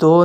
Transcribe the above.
2